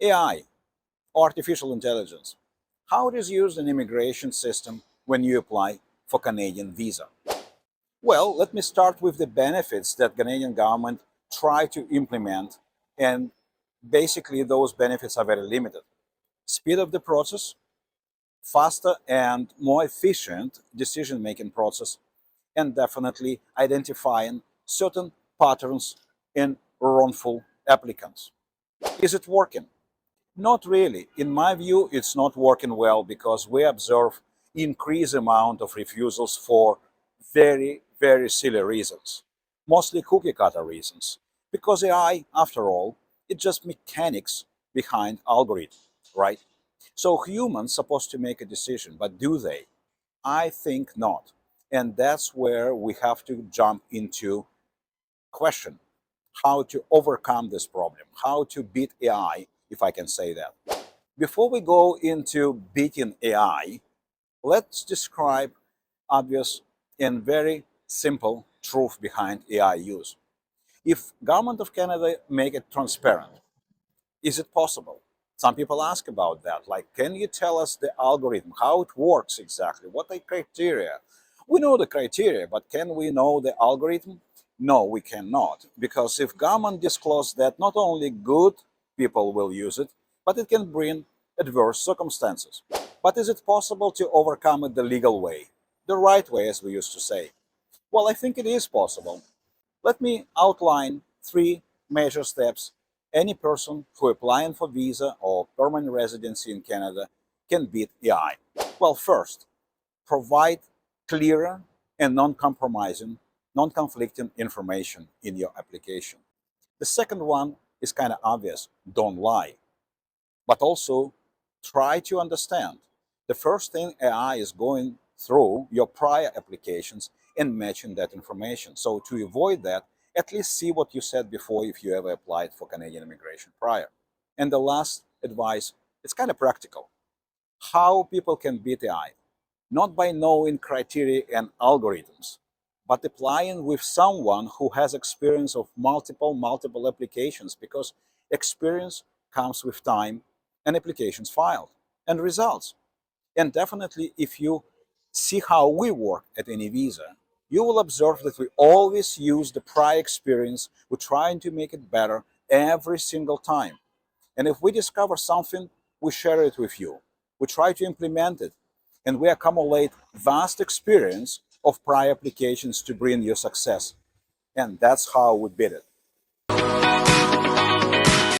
AI, artificial intelligence, how it is used in immigration system when you apply for Canadian visa. Well, let me start with the benefits that Canadian government try to implement, and basically those benefits are very limited. Speed of the process, faster and more efficient decision-making process, and definitely identifying certain patterns in wrongful applicants. Is it working? Not really. In my view, it's not working well because we observe increased amount of refusals for very, very silly reasons, mostly cookie cutter reasons. Because AI, after all, it's just mechanics behind algorithm, right? So humans supposed to make a decision, but do they? I think not. And that's where we have to jump into question how to overcome this problem, how to beat AI, if I can say that. Before we go into beating AI, let's describe obvious and very simple truth behind AI use. If Government of Canada make it transparent, is it possible? Some people ask about that, like, can you tell us the algorithm, how it works exactly, what are the criteria? We know the criteria, but can we know the algorithm? No, we cannot, because if government disclose that, not only good people will use it, but it can bring adverse circumstances. But is it possible to overcome it the legal way, the right way, as we used to say? Well, I think it is possible. Let me outline three major steps any person who applying for visa or permanent residency in Canada can beat AI. Well, first, provide clearer and non-compromising, non-conflicting information in your application. The second one is kind of obvious, don't lie, but also try to understand. The first thing AI is going through your prior applications and matching that information. So to avoid that, at least see what you said before if you ever applied for Canadian immigration prior. And the last advice, it's kind of practical. How people can beat AI, not by knowing criteria and algorithms, but applying with someone who has experience of multiple applications, because experience comes with time and applications filed and results. And definitely, if you see how we work at anyvisa, you will observe that we always use the prior experience. We're trying to make it better every single time. And if we discover something, we share it with you. We try to implement it. And we accumulate vast experience of prior applications to bring you success. And that's how we beat it.